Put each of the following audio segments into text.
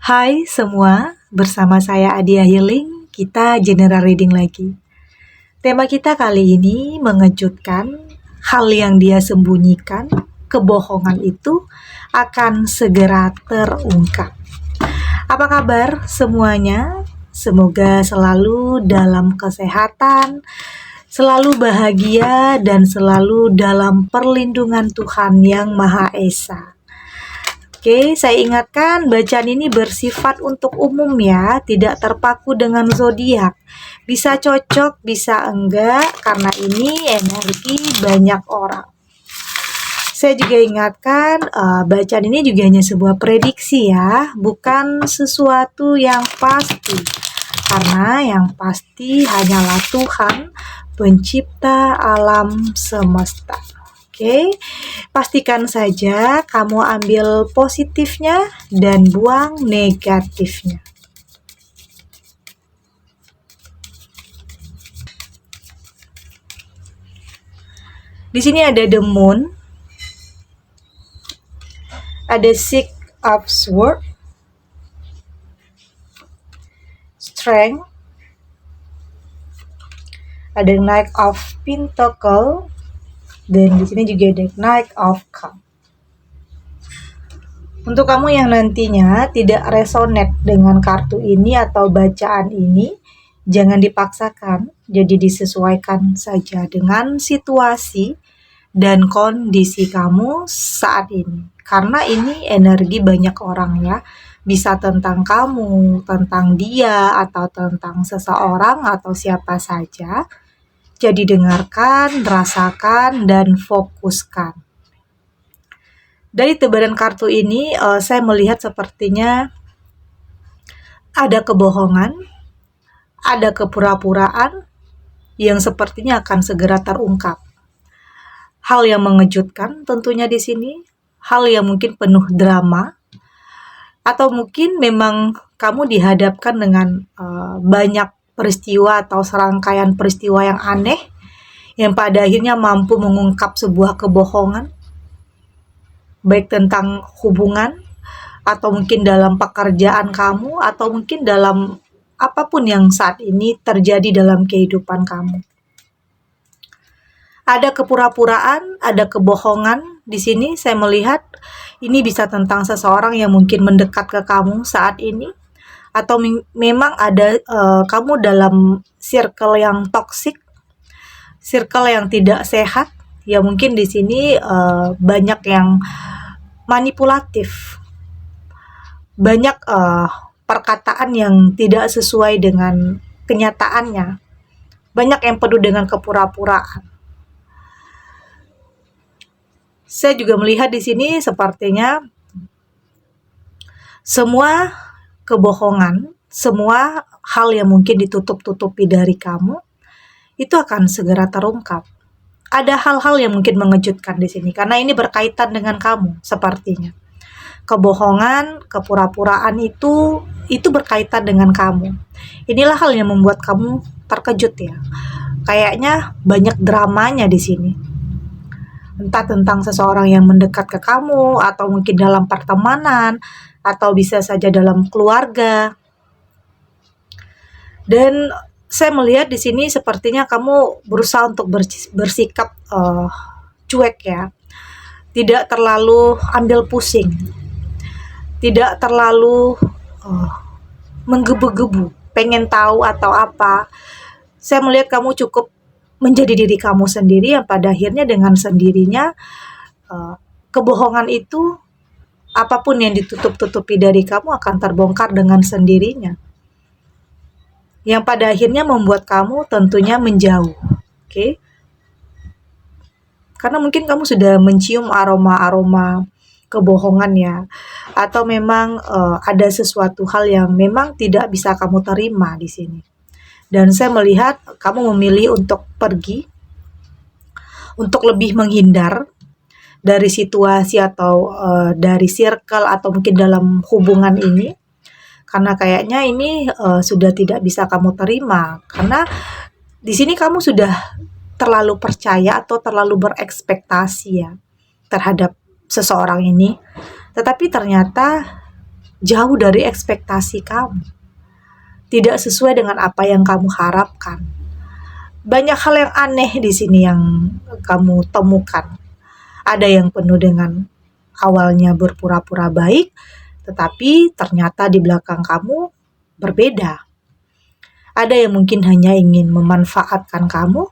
Hai semua, bersama saya Adia Healing, kita general reading lagi. Tema kita kali ini mengejutkan, hal yang dia sembunyikan, kebohongan itu akan segera terungkap. Apa kabar semuanya? Semoga selalu dalam kesehatan, selalu bahagia, dan selalu dalam perlindungan Tuhan Yang Maha Esa. Oke, saya ingatkan bacaan ini bersifat untuk umum ya, tidak terpaku dengan zodiak. Bisa cocok, bisa enggak, karena ini energi banyak orang. Saya juga ingatkan, bacaan ini juga hanya sebuah prediksi ya, bukan sesuatu yang pasti. Karena yang pasti hanyalah Tuhan, pencipta alam semesta. Oke, pastikan saja kamu ambil positifnya dan buang negatifnya. Di sini ada the moon, ada six of swords, strength, ada knight of pentacle, dan di sini juga ada Knight of Cups. Untuk kamu yang nantinya tidak resonate dengan kartu ini atau bacaan ini, jangan dipaksakan, jadi disesuaikan saja dengan situasi dan kondisi kamu saat ini. Karena ini energi banyak orang ya, bisa tentang kamu, tentang dia, atau tentang seseorang atau siapa saja. Jadi dengarkan, rasakan, dan fokuskan. Dari tebaran kartu ini, saya melihat sepertinya ada kebohongan, ada kepura-puraan yang sepertinya akan segera terungkap. Hal yang mengejutkan tentunya di sini, hal yang mungkin penuh drama, atau mungkin memang kamu dihadapkan dengan banyak peristiwa atau serangkaian peristiwa yang aneh yang pada akhirnya mampu mengungkap sebuah kebohongan, baik tentang hubungan atau mungkin dalam pekerjaan kamu atau mungkin dalam apapun yang saat ini terjadi dalam kehidupan kamu. Ada kepura-puraan, ada kebohongan. Di sini saya melihat ini bisa tentang seseorang yang mungkin mendekat ke kamu saat ini, atau memang ada kamu dalam circle yang toksik, circle yang tidak sehat, ya mungkin di sini banyak yang manipulatif, banyak perkataan yang tidak sesuai dengan kenyataannya, banyak yang penuh dengan kepura-puraan. Saya juga melihat di sini sepertinya semua kebohongan, semua hal yang mungkin ditutup-tutupi dari kamu, itu akan segera terungkap. Ada hal-hal yang mungkin mengejutkan di sini, karena ini berkaitan dengan kamu, sepertinya. Kebohongan, kepura-puraan itu berkaitan dengan kamu. Inilah hal yang membuat kamu terkejut ya. Kayaknya banyak dramanya di sini. Entah tentang seseorang yang mendekat ke kamu, atau mungkin dalam pertemanan, atau bisa saja dalam keluarga. Dan saya melihat di sini sepertinya kamu berusaha untuk bersikap cuek ya, tidak terlalu ambil pusing, tidak terlalu menggebu-gebu, pengen tahu atau apa. Saya melihat kamu cukup menjadi diri kamu sendiri yang pada akhirnya dengan sendirinya kebohongan itu, apapun yang ditutup-tutupi dari kamu akan terbongkar dengan sendirinya. Yang pada akhirnya membuat kamu tentunya menjauh. Oke? Karena mungkin kamu sudah mencium aroma-aroma kebohongan ya, atau memang ada sesuatu hal yang memang tidak bisa kamu terima di sini. Dan saya melihat kamu memilih untuk pergi, untuk lebih menghindar dari situasi atau dari circle atau mungkin dalam hubungan ini, karena kayaknya ini sudah tidak bisa kamu terima, karena di sini kamu sudah terlalu percaya atau terlalu berekspektasi ya terhadap seseorang ini, tetapi ternyata jauh dari ekspektasi kamu, tidak sesuai dengan apa yang kamu harapkan. Banyak hal yang aneh di sini yang kamu temukan. Ada yang penuh dengan awalnya berpura-pura baik, tetapi ternyata di belakang kamu berbeda. Ada yang mungkin hanya ingin memanfaatkan kamu.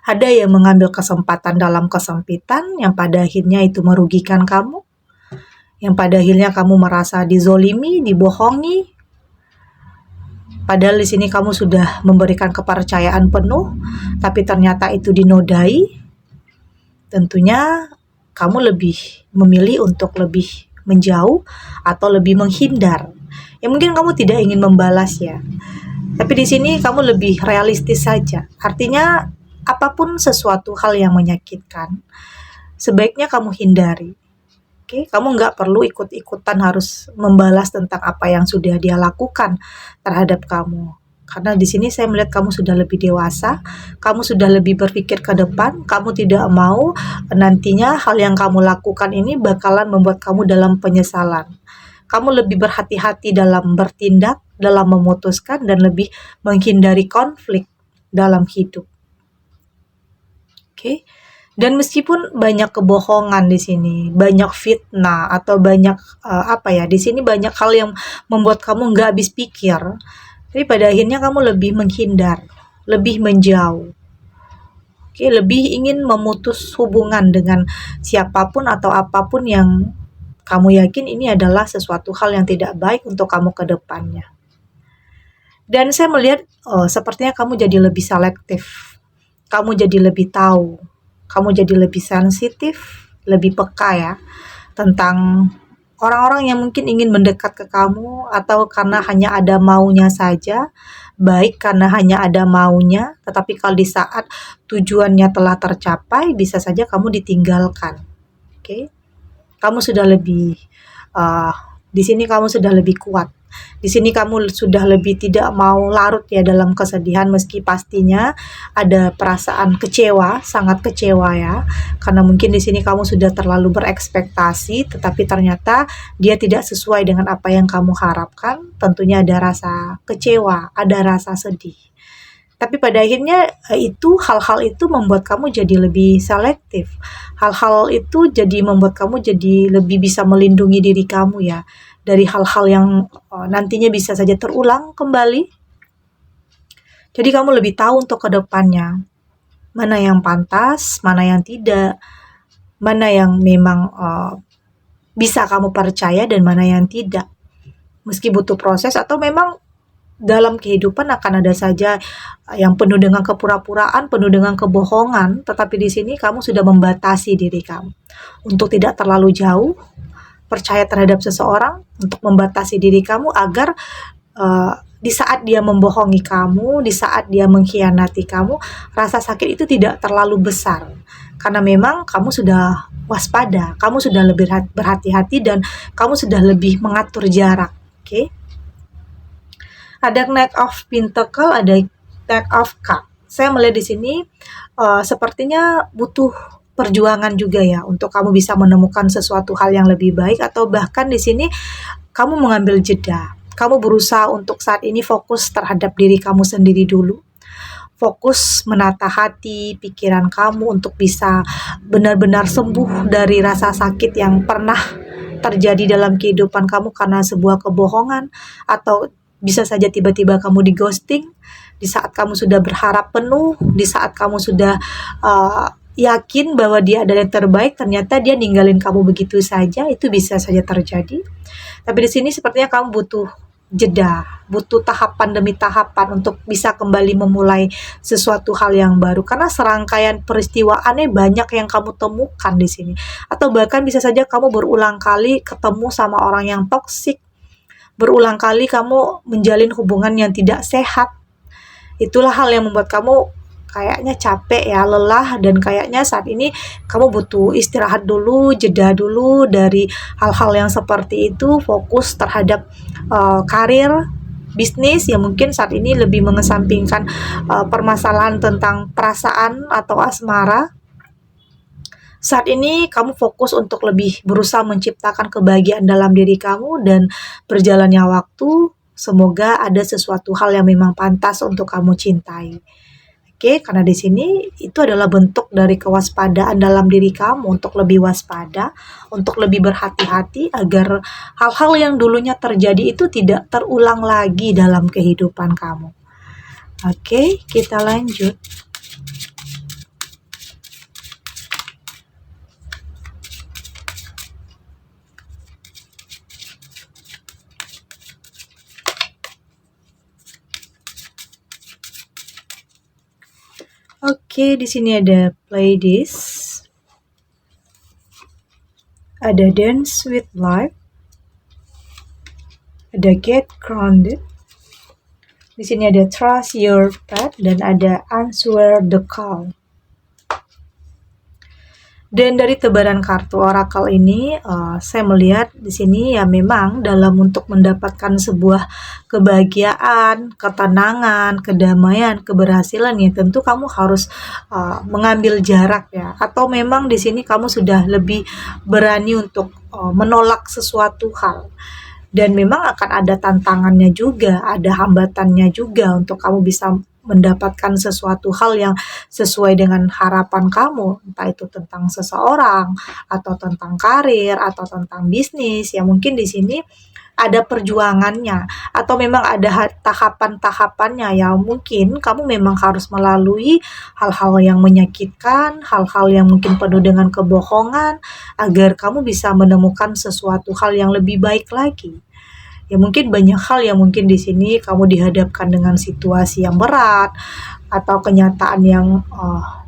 Ada yang mengambil kesempatan dalam kesempitan yang pada akhirnya itu merugikan kamu. Yang pada akhirnya kamu merasa dizolimi, dibohongi. Padahal di sini kamu sudah memberikan kepercayaan penuh, tapi ternyata itu dinodai. Tentunya kamu lebih memilih untuk lebih menjauh atau lebih menghindar. Ya mungkin kamu tidak ingin membalas ya. Tapi di sini kamu lebih realistis saja. Artinya apapun sesuatu hal yang menyakitkan, sebaiknya kamu hindari. Oke, kamu nggak perlu ikut-ikutan harus membalas tentang apa yang sudah dia lakukan terhadap kamu. Karena di sini saya melihat kamu sudah lebih dewasa, kamu sudah lebih berpikir ke depan, kamu tidak mau nantinya hal yang kamu lakukan ini bakalan membuat kamu dalam penyesalan. Kamu lebih berhati-hati dalam bertindak, dalam memutuskan, dan lebih menghindari konflik dalam hidup. Oke. Dan meskipun banyak kebohongan di sini, banyak fitnah atau banyak di sini banyak hal yang membuat kamu nggak habis pikir, tapi pada akhirnya kamu lebih menghindar, lebih menjauh. Oke, lebih ingin memutus hubungan dengan siapapun atau apapun yang kamu yakin ini adalah sesuatu hal yang tidak baik untuk kamu ke depannya. Dan saya melihat sepertinya kamu jadi lebih selektif, kamu jadi lebih tahu, kamu jadi lebih sensitif, lebih peka ya tentang orang-orang yang mungkin ingin mendekat ke kamu atau karena hanya ada maunya saja, baik karena hanya ada maunya, tetapi kalau di saat tujuannya telah tercapai bisa saja kamu ditinggalkan. Oke. Kamu sudah lebih di sini kamu sudah lebih kuat. Di sini kamu sudah lebih tidak mau larut ya dalam kesedihan meski pastinya ada perasaan kecewa, sangat kecewa ya. Karena mungkin di sini kamu sudah terlalu berekspektasi tetapi ternyata dia tidak sesuai dengan apa yang kamu harapkan. Tentunya ada rasa kecewa, ada rasa sedih. Tapi pada akhirnya hal-hal itu membuat kamu jadi lebih selektif. Hal-hal itu jadi membuat kamu jadi lebih bisa melindungi diri kamu ya dari hal-hal yang nantinya bisa saja terulang kembali. Jadi kamu lebih tahu untuk ke depannya mana yang pantas, mana yang tidak, mana yang memang bisa kamu percaya dan mana yang tidak. Meski butuh proses atau memang dalam kehidupan akan ada saja yang penuh dengan kepura-puraan, penuh dengan kebohongan, tetapi di sini kamu sudah membatasi diri kamu untuk tidak terlalu jauh percaya terhadap seseorang, untuk membatasi diri kamu agar di saat dia membohongi kamu, di saat dia mengkhianati kamu, rasa sakit itu tidak terlalu besar. Karena memang kamu sudah waspada, kamu sudah lebih berhati-hati dan kamu sudah lebih mengatur jarak. Oke. Ada Knight of Pentacle, ada Knight of Cup. Saya melihat di sini sepertinya butuh perjuangan juga ya untuk kamu bisa menemukan sesuatu hal yang lebih baik atau bahkan di sini kamu mengambil jeda. Kamu berusaha untuk saat ini fokus terhadap diri kamu sendiri dulu. Fokus menata hati, pikiran kamu untuk bisa benar-benar sembuh dari rasa sakit yang pernah terjadi dalam kehidupan kamu karena sebuah kebohongan atau bisa saja tiba-tiba kamu di ghosting di saat kamu sudah berharap penuh, di saat kamu sudah yakin bahwa dia adalah yang terbaik, ternyata dia ninggalin kamu begitu saja, itu bisa saja terjadi. Tapi di sini sepertinya kamu butuh jeda, butuh tahapan demi tahapan untuk bisa kembali memulai sesuatu hal yang baru. Karena serangkaian peristiwa aneh banyak yang kamu temukan di sini. Atau bahkan bisa saja kamu berulang kali ketemu sama orang yang toksik, berulang kali kamu menjalin hubungan yang tidak sehat. Itulah hal yang membuat kamu kayaknya capek ya, lelah, dan kayaknya saat ini kamu butuh istirahat dulu, jeda dulu dari hal-hal yang seperti itu, fokus terhadap karir, bisnis yang mungkin saat ini lebih mengesampingkan permasalahan tentang perasaan atau asmara. Saat ini kamu fokus untuk lebih berusaha menciptakan kebahagiaan dalam diri kamu, dan berjalannya waktu, semoga ada sesuatu hal yang memang pantas untuk kamu cintai. Oke, karena di sini itu adalah bentuk dari kewaspadaan dalam diri kamu untuk lebih waspada, untuk lebih berhati-hati agar hal-hal yang dulunya terjadi itu tidak terulang lagi dalam kehidupan kamu. Oke, kita lanjut. Oke, di sini ada play this, ada dance with life, ada get grounded. Di sini ada trust your path dan ada answer the call. Dan dari tebaran kartu oracle ini, saya melihat di sini ya memang dalam untuk mendapatkan sebuah kebahagiaan, ketenangan, kedamaian, keberhasilan ya tentu kamu harus mengambil jarak ya. Atau memang di sini kamu sudah lebih berani untuk menolak sesuatu hal. Dan memang akan ada tantangannya juga, ada hambatannya juga untuk kamu bisa mendapatkan sesuatu hal yang sesuai dengan harapan kamu, entah itu tentang seseorang, atau tentang karir, atau tentang bisnis. Ya mungkin di sini ada perjuangannya, atau memang ada tahapan-tahapannya yang mungkin kamu memang harus melalui hal-hal yang menyakitkan, hal-hal yang mungkin penuh dengan kebohongan, agar kamu bisa menemukan sesuatu hal yang lebih baik lagi. Ya mungkin banyak hal yang mungkin di sini kamu dihadapkan dengan situasi yang berat atau kenyataan yang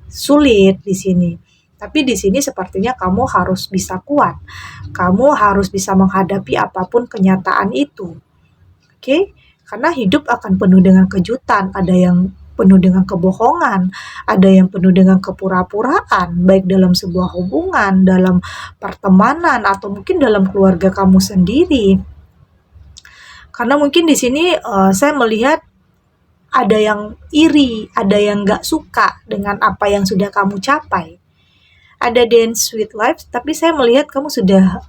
sulit di sini. Tapi di sini sepertinya kamu harus bisa kuat. Kamu harus bisa menghadapi apapun kenyataan itu. Oke? Karena hidup akan penuh dengan kejutan, ada yang penuh dengan kebohongan, ada yang penuh dengan kepura-puraan, baik dalam sebuah hubungan, dalam pertemanan, atau mungkin dalam keluarga kamu sendiri. Karena mungkin di sini saya melihat ada yang iri, ada yang nggak suka dengan apa yang sudah kamu capai. Ada dance with life, tapi saya melihat kamu sudah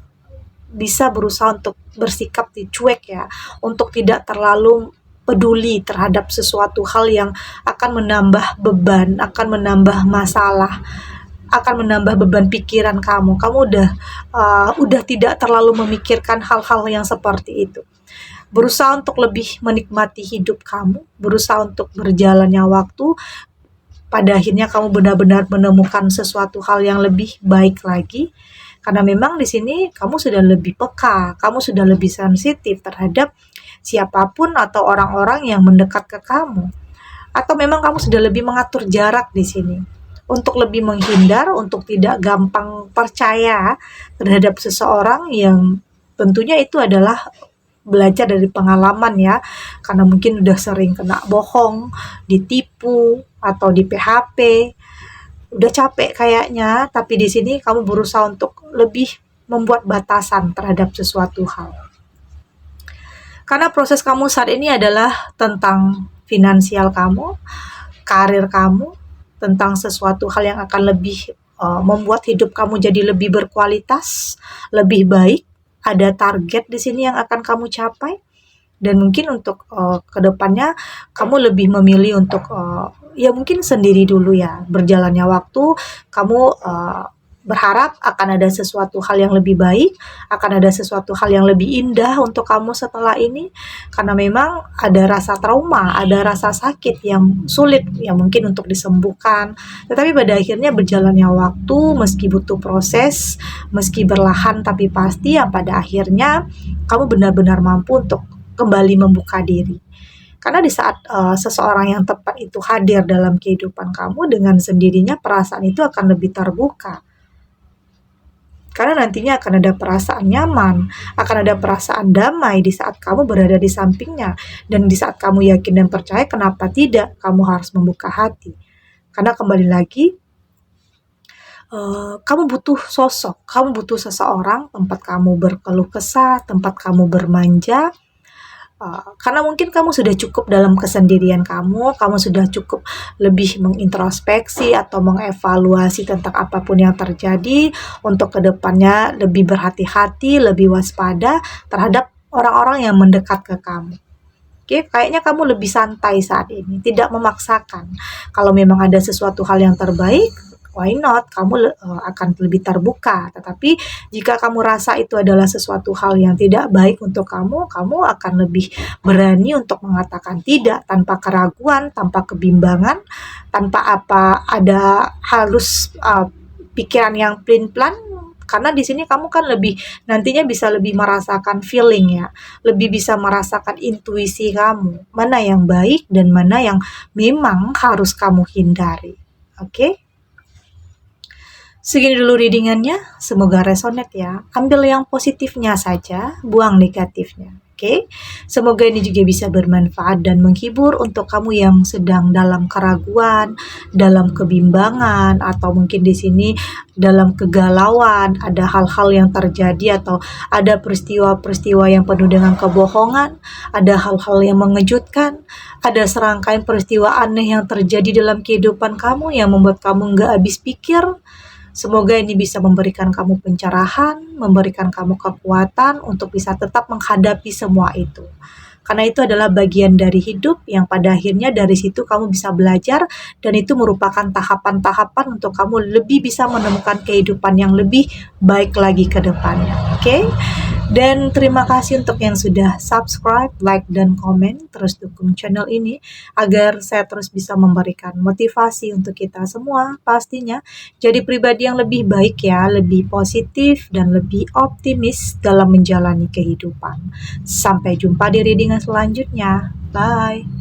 bisa berusaha untuk bersikap cuek ya, untuk tidak terlalu peduli terhadap sesuatu hal yang akan menambah beban, akan menambah masalah, akan menambah beban pikiran kamu. Kamu udah tidak terlalu memikirkan hal-hal yang seperti itu. Berusaha untuk lebih menikmati hidup kamu, berusaha untuk berjalannya waktu, pada akhirnya kamu benar-benar menemukan sesuatu hal yang lebih baik lagi. Karena memang di sini kamu sudah lebih peka, kamu sudah lebih sensitif terhadap siapapun atau orang-orang yang mendekat ke kamu. Atau memang kamu sudah lebih mengatur jarak di sini. Untuk lebih menghindar, untuk tidak gampang percaya terhadap seseorang yang tentunya itu adalah belajar dari pengalaman ya, karena mungkin udah sering kena bohong, ditipu, atau di PHP, udah capek kayaknya, tapi di sini kamu berusaha untuk lebih membuat batasan terhadap sesuatu hal. Karena proses kamu saat ini adalah tentang finansial kamu, karir kamu, tentang sesuatu hal yang akan lebih membuat hidup kamu jadi lebih berkualitas, lebih baik. Ada target di sini yang akan kamu capai, dan mungkin untuk kedepannya kamu lebih memilih untuk ya mungkin sendiri dulu ya. Berjalannya waktu, kamu berharap akan ada sesuatu hal yang lebih baik, akan ada sesuatu hal yang lebih indah untuk kamu setelah ini, karena memang ada rasa trauma, ada rasa sakit yang sulit yang mungkin untuk disembuhkan. Tetapi pada akhirnya berjalannya waktu, meski butuh proses, meski berlahan tapi pasti, yang pada akhirnya kamu benar-benar mampu untuk kembali membuka diri. Karena di saat seseorang yang tepat itu hadir dalam kehidupan kamu, dengan sendirinya perasaan itu akan lebih terbuka. Karena nantinya akan ada perasaan nyaman, akan ada perasaan damai di saat kamu berada di sampingnya. Dan di saat kamu yakin dan percaya, kenapa tidak kamu harus membuka hati. Karena kembali lagi, kamu butuh sosok, kamu butuh seseorang, tempat kamu berkeluh kesah, tempat kamu bermanja, Karena mungkin kamu sudah cukup dalam kesendirian kamu sudah cukup lebih mengintrospeksi atau mengevaluasi tentang apapun yang terjadi untuk kedepannya lebih berhati-hati, lebih waspada terhadap orang-orang yang mendekat ke kamu. Oke, kayaknya kamu lebih santai saat ini, tidak memaksakan. Kalau memang ada sesuatu hal yang terbaik, why not? Kamu akan lebih terbuka. Tetapi jika kamu rasa itu adalah sesuatu hal yang tidak baik untuk kamu akan lebih berani untuk mengatakan tidak tanpa keraguan, tanpa kebimbangan, tanpa ada harus pikiran yang plan karena di sini kamu kan lebih nantinya bisa lebih merasakan feeling ya, lebih bisa merasakan intuisi kamu, mana yang baik dan mana yang memang harus kamu hindari. Oke? Segini dulu readingannya, semoga resonate ya. Ambil yang positifnya saja, buang negatifnya. Oke, semoga ini juga bisa bermanfaat dan menghibur untuk kamu yang sedang dalam keraguan, dalam kebimbangan, atau mungkin di sini dalam kegalauan, ada hal-hal yang terjadi atau ada peristiwa-peristiwa yang penuh dengan kebohongan, ada hal-hal yang mengejutkan, ada serangkaian peristiwa aneh yang terjadi dalam kehidupan kamu yang membuat kamu nggak habis pikir. Semoga ini bisa memberikan kamu pencerahan, memberikan kamu kekuatan untuk bisa tetap menghadapi semua itu. Karena itu adalah bagian dari hidup yang pada akhirnya dari situ kamu bisa belajar dan itu merupakan tahapan-tahapan untuk kamu lebih bisa menemukan kehidupan yang lebih baik lagi ke depannya. Oke? Dan terima kasih untuk yang sudah subscribe, like, dan komen. Terus dukung channel ini agar saya terus bisa memberikan motivasi untuk kita semua pastinya. Jadi pribadi yang lebih baik ya, lebih positif dan lebih optimis dalam menjalani kehidupan. Sampai jumpa di readingan selanjutnya. Bye.